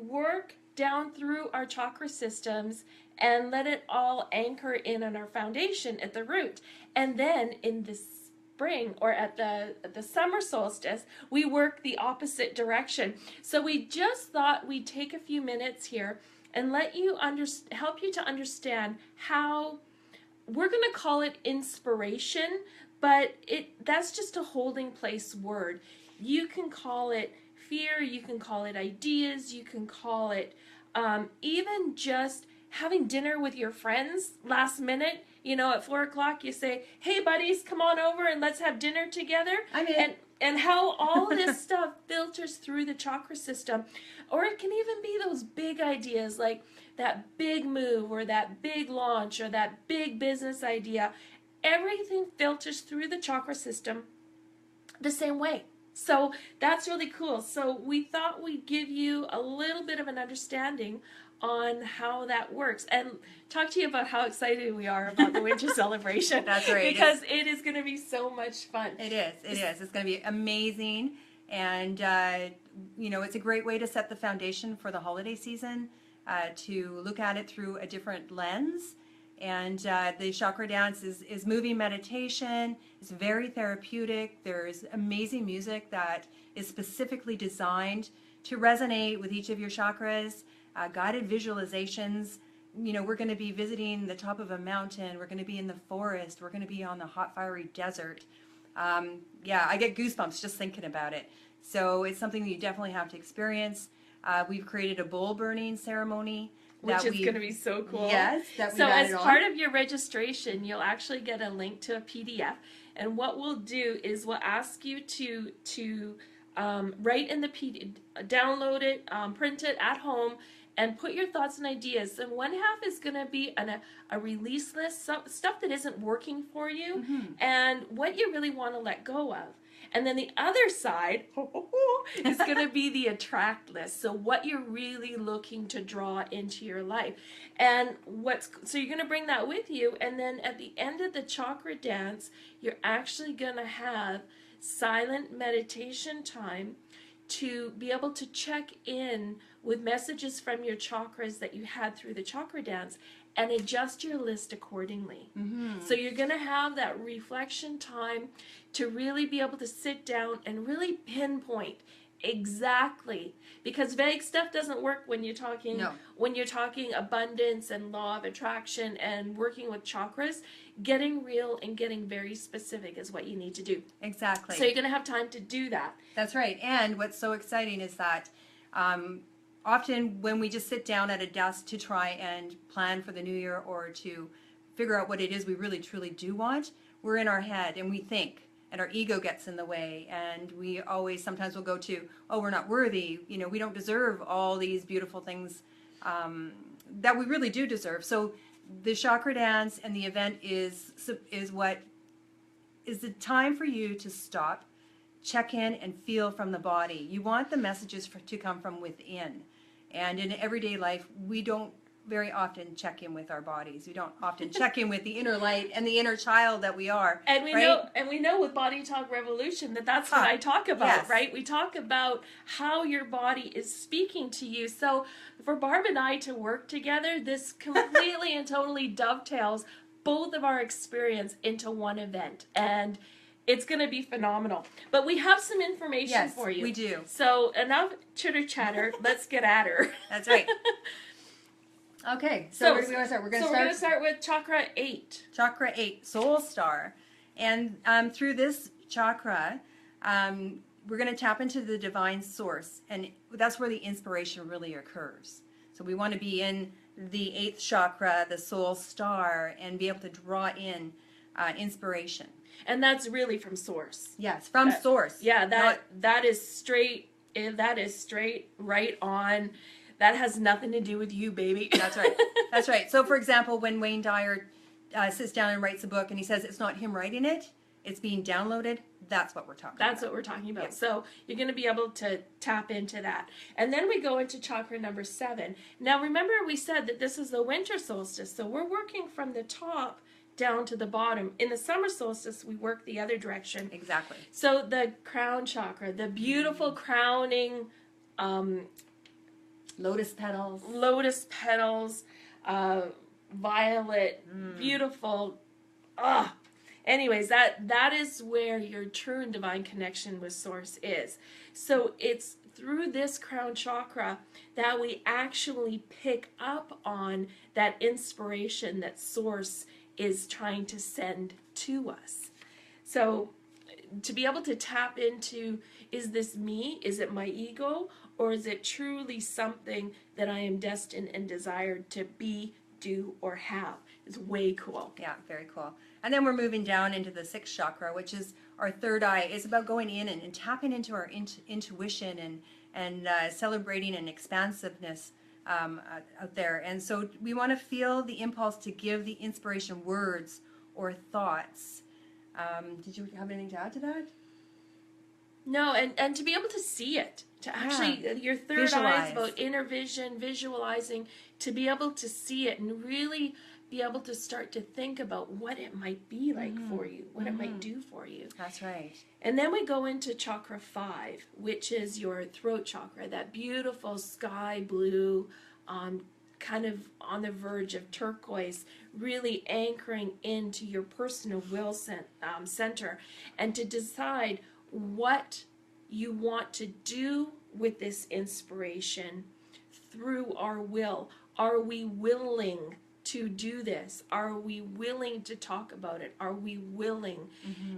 work down through our chakra systems and let it all anchor in on our foundation at the root. And then in the spring, or at the summer solstice, we work the opposite direction. So we just thought we'd take a few minutes here and let you help you to understand how we're going to call it inspiration, but that's just a holding place word. You can call it fear, you can call it ideas, you can call it even just having dinner with your friends last minute. You know, at 4 o'clock you say, hey buddies, come on over and let's have dinner together. I'm in. And how all this stuff filters through the chakra system. Or it can even be those big ideas, like that big move or that big launch or that big business idea. Everything filters through the chakra system the same way. So that's really cool. So we thought we'd give you a little bit of an understanding on how that works and talk to you about how excited we are about the winter celebration. That's right. Because it is going to be so much fun. It is. It's going to be amazing. And, you know, it's a great way to set the foundation for the holiday season, to look at it through a different lens. And the Chakra Dance is moving meditation. It's very therapeutic. There's amazing music that is specifically designed to resonate with each of your chakras. Guided visualizations. You know, we're going to be visiting the top of a mountain. We're going to be in the forest. We're going to be on the hot, fiery desert. Yeah, I get goosebumps just thinking about it. So it's something that you definitely have to experience. We've created a bowl burning ceremony. Which is going to be so cool. Yes. That so as part of your registration, you'll actually get a link to a PDF. And what we'll do is we'll ask you to write in the PDF, download it, print it at home, and put your thoughts and ideas. And one half is going to be a release list, stuff that isn't working for you, and what you really want to let go of. And then the other side is going to be the attract list. So what you're really looking to draw into your life. And so you're going to bring that with you. And then at the end of the chakra dance, you're actually going to have silent meditation time to be able to check in with messages from your chakras that you had through the chakra dance and adjust your list accordingly. So you're going to have that reflection time to really be able to sit down and really pinpoint exactly, because vague stuff doesn't work when you're talking abundance and law of attraction and working with chakras. Getting real and getting very specific is what you need to do. Exactly. So you're going to have time to do that. That's right. And what's so exciting is that often when we just sit down at a desk to try and plan for the new year or to figure out what it is we really truly do want, we're in our head and we think, and our ego gets in the way, and we always sometimes will go to, oh, we're not worthy, you know, we don't deserve all these beautiful things that we really do deserve. So the Chakra Dance and the event is the time for you to stop, check in, and feel from the body. You want the messages to come from within. And in everyday life, we don't very often check in with our bodies. We don't often check in with the inner light and the inner child that we are. And we know with Body Talk Revolution that's what I talk about, right? We talk about how your body is speaking to you. So for Barb and I to work together, this completely and totally dovetails both of our experience into one event. And it's going to be phenomenal. But we have some information for you. Yes, we do. So enough chitter chatter. Let's get at her. That's right. Okay, so where do we want to start? We're going to start with Chakra 8. Chakra 8, Soul Star. And through this chakra, we're going to tap into the divine source. And that's where the inspiration really occurs. So we want to be in the 8th chakra, the Soul Star, and be able to draw in inspiration. And that's really from source. Yes, from source. Yeah, that is straight right on. That has nothing to do with you, baby. That's right. That's right. So, for example, when Wayne Dyer sits down and writes a book and he says it's not him writing it, it's being downloaded, that's what we're talking about. That's what we're talking about. Yeah. So you're going to be able to tap into that. And then we go into chakra number 7. Now, remember we said that this is the winter solstice. So we're working from the top down to the bottom. In the summer solstice, we work the other direction. Exactly. So the crown chakra, the beautiful crowning Lotus petals. Lotus petals, violet, beautiful. Ah, anyways, that is where your true and divine connection with Source is. So it's through this crown chakra that we actually pick up on that inspiration that Source is trying to send to us. So to be able to tap into, is this me? Is it my ego? Or is it truly something that I am destined and desired to be, do, or have? It's way cool. Yeah, very cool. And then we're moving down into the sixth chakra, which is our third eye. It's about going in and tapping into our intuition and celebrating an expansiveness out there. And so we want to feel the impulse to give the inspiration words or thoughts. Did you have anything to add to that? No, and to be able to see it, to actually, your third eye is about inner vision, visualizing, to be able to see it and really be able to start to think about what it might be like for you, what it might do for you. That's right. And then we go into chakra 5, which is your throat chakra, that beautiful sky blue, kind of on the verge of turquoise, really anchoring into your personal will center, and to decide what you want to do with this inspiration through our will. Are we willing to do this? Are we willing to talk about it? Are we willing?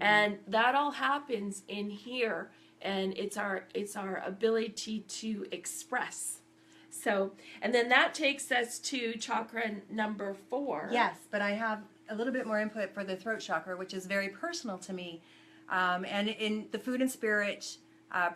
And that all happens in here, and it's our ability to express. So, and then that takes us to chakra number 4. Yes, but I have a little bit more input for the throat chakra, which is very personal to me. And in the Food and Spirit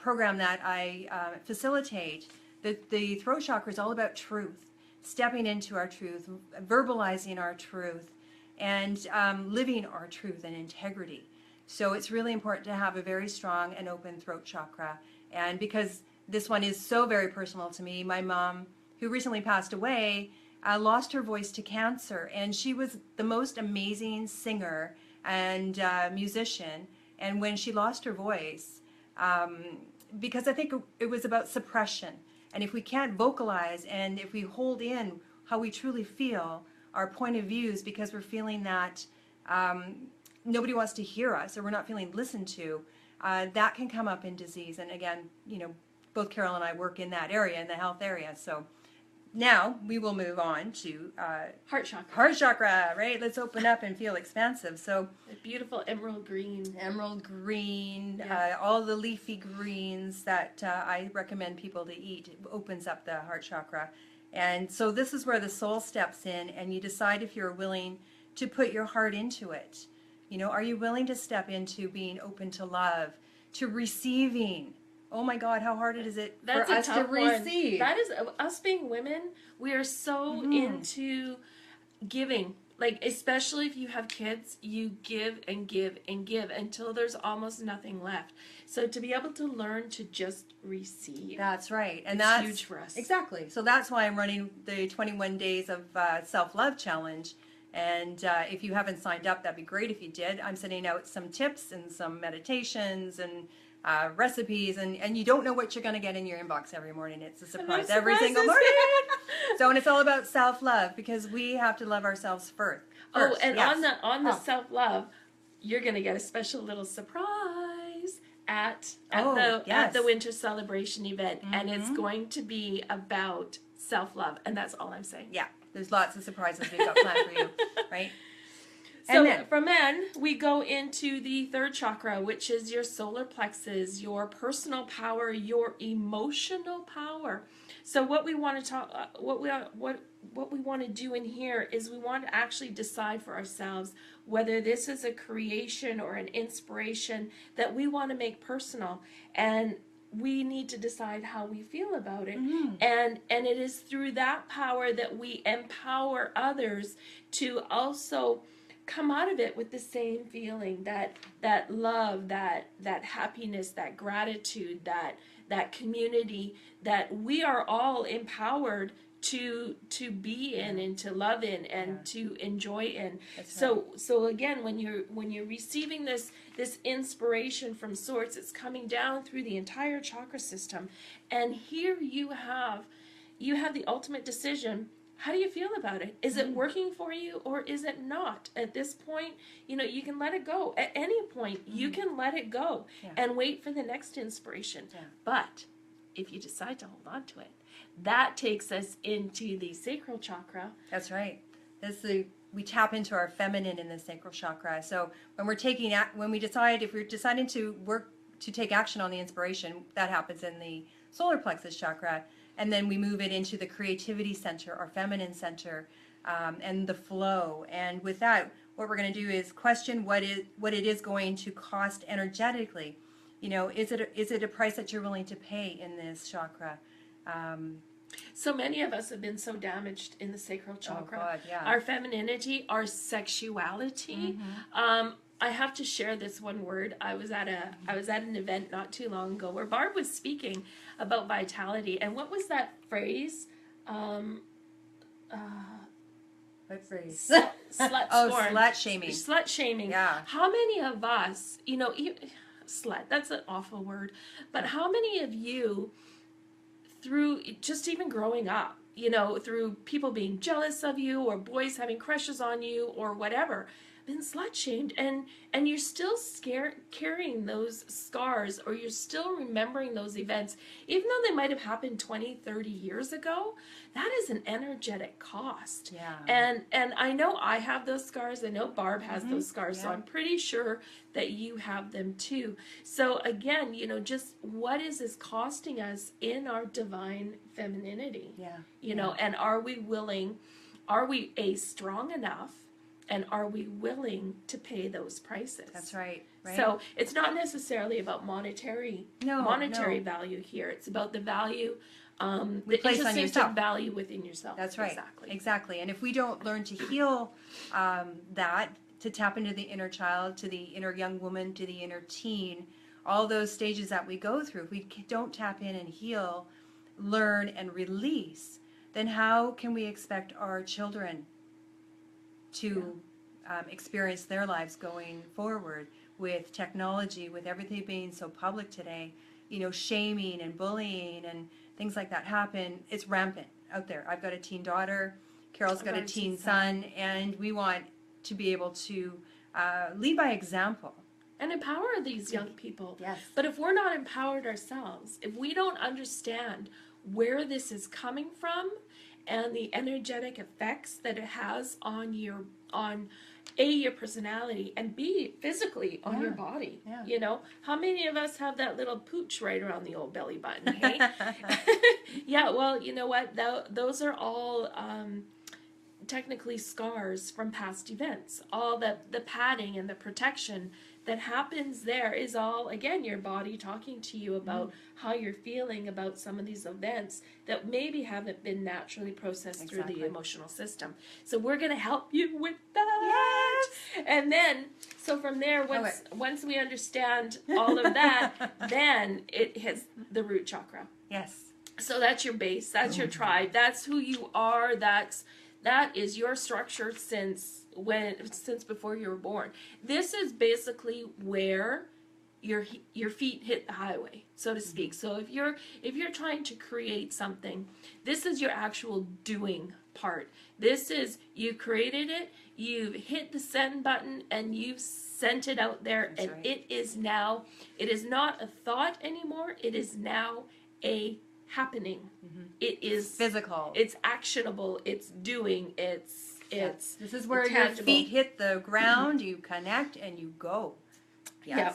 program that I facilitate, the throat chakra is all about truth, stepping into our truth, verbalizing our truth, and living our truth and integrity. So it's really important to have a very strong and open throat chakra. And because this one is so very personal to me, my mom, who recently passed away, lost her voice to cancer, and she was the most amazing singer and musician. And when she lost her voice, because I think it was about suppression, and if we can't vocalize and if we hold in how we truly feel, our point of views, because we're feeling that nobody wants to hear us or we're not feeling listened to, that can come up in disease. And again, you know, both Carol and I work in that area, in the health area. So now we will move on to heart chakra. Heart chakra, right? Let's open up and feel expansive. So a beautiful emerald green. Emerald green, all the leafy greens that I recommend people to eat. It opens up the heart chakra. And so this is where the soul steps in, and you decide if you're willing to put your heart into it. You know, are you willing to step into being open to love, to receiving? Oh my God, how hard is it for us to receive? That is, us being women, we are so into giving. Like, especially if you have kids, you give and give and give until there's almost nothing left. So to be able to learn to just receive. That's right. And that's that's huge for us. Exactly. So that's why I'm running the 21 days of self-love challenge. And if you haven't signed up, that'd be great if you did. I'm sending out some tips and some meditations and recipes, and you don't know what you're going to get in your inbox every morning. It's a surprise every single morning. So, and it's all about self-love, because we have to love ourselves first. Oh, and on the self-love, you're going to get a special little surprise at the winter celebration event, and it's going to be about self-love, and that's all I'm saying. Yeah, there's lots of surprises we've got planned for you, right? So from then, we go into the third chakra, which is your solar plexus, your personal power, your emotional power. So what we want to talk, what we want to do in here is we want to actually decide for ourselves whether this is a creation or an inspiration that we want to make personal, and we need to decide how we feel about it. And it is through that power that we empower others to also come out of it with the same feeling, that love, that happiness, that gratitude, that community, that we are all empowered to be in and to love in and to enjoy in. So again, when you're receiving this inspiration from Source, it's coming down through the entire chakra system, and here you have you have the ultimate decision. How do you feel about it? Is it working for you or is it not? At this point, you can let it go. At any point, you can let it go and wait for the next inspiration. Yeah. But if you decide to hold on to it, that takes us into the Sacral Chakra. That's right. We tap into our feminine in the Sacral Chakra. So when we're deciding to take action on the inspiration, that happens in the solar plexus chakra. And then we move it into the creativity center, our feminine center, and the flow. And with that, what we're going to do is question what it is going to cost energetically. Is it a price that you're willing to pay in this chakra? So many of us have been so damaged in the Sacral Chakra. Oh God, yeah. Our femininity, our sexuality. I have to share this one word. I was at an event not too long ago where Barb was speaking about vitality. And what was that phrase? What phrase? Slut Oh, scorn. slut shaming. Slut shaming. Yeah. How many of us, slut, that's an awful word, but how many of you, through just even growing up, through people being jealous of you or boys having crushes on you or whatever, been slut shamed, and you're still carrying those scars, or you're still remembering those events, even though they might have happened 20, 30 years ago. That is an energetic cost. Yeah. And I know I have those scars. I know Barb has those scars. So I'm pretty sure that you have them too. So again, just what is this costing us in our divine femininity? Yeah. And are we strong enough? And are we willing to pay those prices? That's right. So it's not necessarily about monetary value here. It's about the value, the place on yourself. value within yourself. That's right. Exactly. And if we don't learn to heal that, to tap into the inner child, to the inner young woman, to the inner teen, all those stages that we go through, if we don't tap in and heal, learn and release, then how can we expect our children to experience their lives going forward with technology, with everything being so public today? Shaming and bullying and things like that happen. It's rampant out there. I've got a teen daughter, Carol's got a teen son, and we want to be able to lead by example. And empower these young people. Yes. But if we're not empowered ourselves, if we don't understand where this is coming from, and the energetic effects that it has on your personality, and B, physically on your body. Yeah. How many of us have that little pooch right around the old belly button, hey? Yeah, well, you know what? Those are all technically scars from past events. All the padding and the protection that happens there is all, again, your body talking to you about how you're feeling about some of these events that maybe haven't been naturally processed through the emotional system. So we're going to help you with that. Yes. And then, so from there, once we understand all of that, then it hits the root chakra. Yes. So that's your base, that's your tribe, that's who you are, that is your structure since before you were born. This is basically where your feet hit the highway, so to speak. So if you're trying to create something, this is your actual doing part. This is, you created it, you've hit the send button, and you've sent it out there. That's right. It is not a thought anymore. It is now a happening. It is physical. It's actionable. It's doing. This is where your feet hit the ground, you connect, and you go. Yes. Yeah.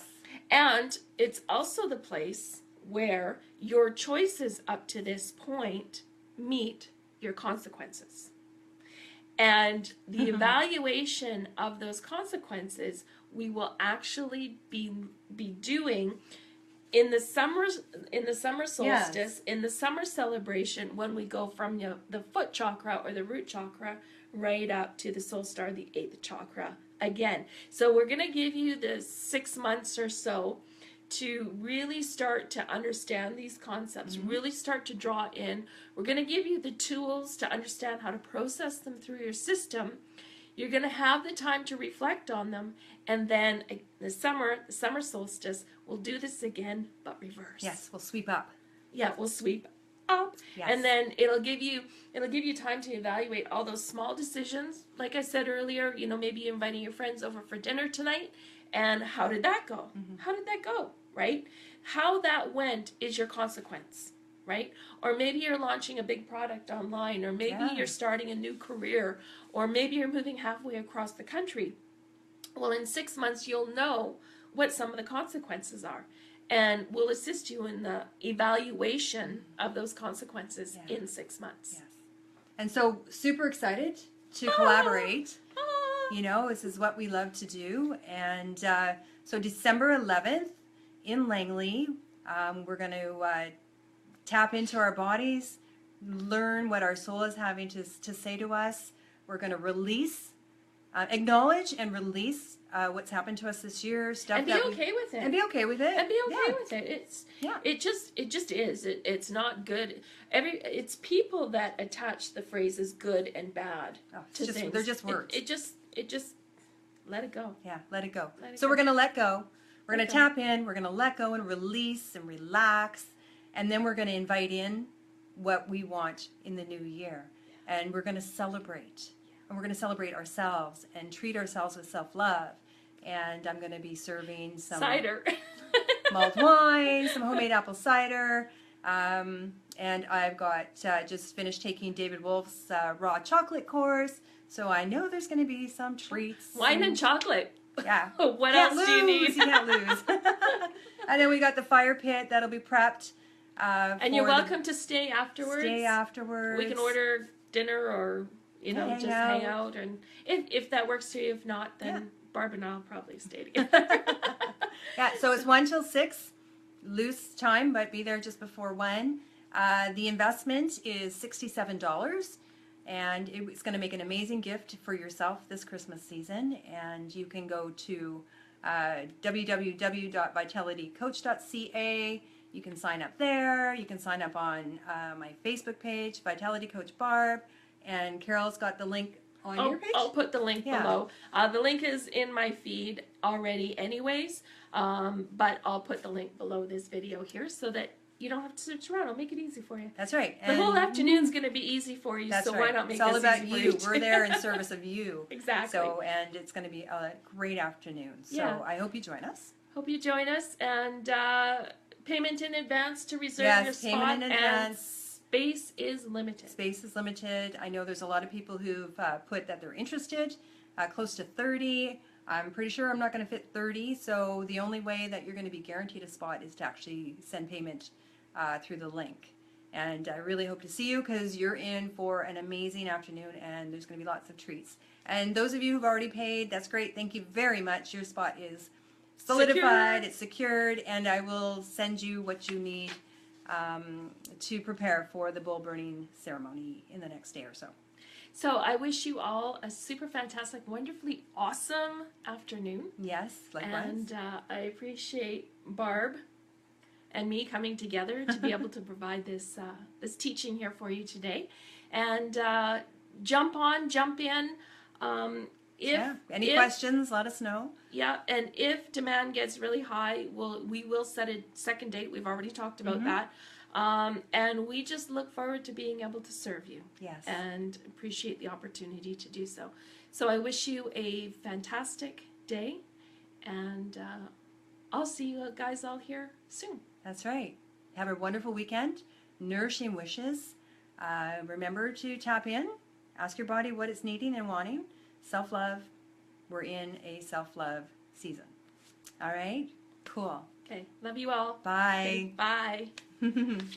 And it's also the place where your choices up to this point meet your consequences. And the evaluation of those consequences we will actually be doing in the summer solstice, in the summer celebration, when we go from the foot chakra or the root chakra right up to the soul star, the 8th chakra again. So we're going to give you the 6 months or so to really start to understand these concepts, really start to draw in. We're going to give you the tools to understand how to process them through your system. You're going to have the time to reflect on them, and then the summer solstice, we'll do this again, but reverse. Yes, we'll sweep up. Yeah, we'll sweep up. Yes. And then it'll give you time to evaluate all those small decisions. Like I said earlier, you know, maybe you're inviting your friends over for dinner tonight, and how did that go? How did that go, right? How that went is your consequence, right? Or maybe you're launching a big product online, or maybe you're starting a new career, or maybe you're moving halfway across the country. Well, in 6 months, you'll know what some of the consequences are, and we'll assist you in the evaluation of those consequences in 6 months. Yes. And so, super excited to collaborate. You know, this is what we love to do. And so December 11th in Langley, we're going to tap into our bodies, learn what our soul is having to say to us. We're going to release, acknowledge and release what's happened to us this year. Stuff and be okay with it. And be okay with it. And be okay with it. It just is. It's not good. It's people that attach the phrases good and bad to things. They're just words. It just let it go. Yeah, let it go. Let it so go. We're going to let go. We're going to tap in. We're going to let go and release and relax. And then we're going to invite in what we want in the new year. And we're going to celebrate. And we're going to celebrate ourselves and treat ourselves with self-love. And I'm going to be serving some cider, mulled wine, some homemade apple cider. And I've got just finished taking David Wolf's raw chocolate course. So I know there's going to be some treats. Wine and chocolate. Yeah. What else do you need? You can't lose. And then we got the fire pit that'll be prepped. And you're welcome to stay afterwards. Stay afterwards. We can order dinner, or hang out, and if that works for you. If not, then Barb and I'll probably stay together. Yeah. So it's 1 till 6, loose time, but be there just before 1. The investment is $67. And it's going to make an amazing gift for yourself this Christmas season. And you can go to www.vitalitycoach.ca. You can sign up there. You can sign up on my Facebook page, Vitality Coach Barb. And Carol's got the link on your page. I'll put the link below. The link is in my feed already anyways. But I'll put the link below this video here so that you don't have to search around. I'll make it easy for you. That's right. The whole afternoon's going to be easy for you, so why not make it easy for you? It's all about you. We're there in service of you. Exactly. So, and it's going to be a great afternoon. So I hope you join us. Hope you join us. And payment in advance to reserve your spot. Yes, payment in advance. And space is limited. Space is limited. I know there's a lot of people who've put that they're interested, close to 30. I'm pretty sure I'm not going to fit 30, so the only way that you're going to be guaranteed a spot is to actually send payment through the link. And I really hope to see you, because you're in for an amazing afternoon, and there's going to be lots of treats. And those of you who've already paid, that's great. Thank you very much. Your spot is solidified, it's secured, and I will send you what you need to prepare for the bowl burning ceremony in the next day or so. So I wish you all a super fantastic, wonderfully awesome afternoon. Yes, likewise. And I appreciate Barb and me coming together to be able to provide this this teaching here for you today. And jump in. Any questions, let us know. Yeah, and if demand gets really high, we will set a second date. We've already talked about that. And we just look forward to being able to serve you. Yes. And appreciate the opportunity to do so. So I wish you a fantastic day, and I'll see you guys all here soon. That's right. Have a wonderful weekend. Nourishing wishes. Remember to tap in. Ask your body what it's needing and wanting. Self-love. We're in a self-love season. All right? Cool. Okay. Love you all. Bye. Okay, bye.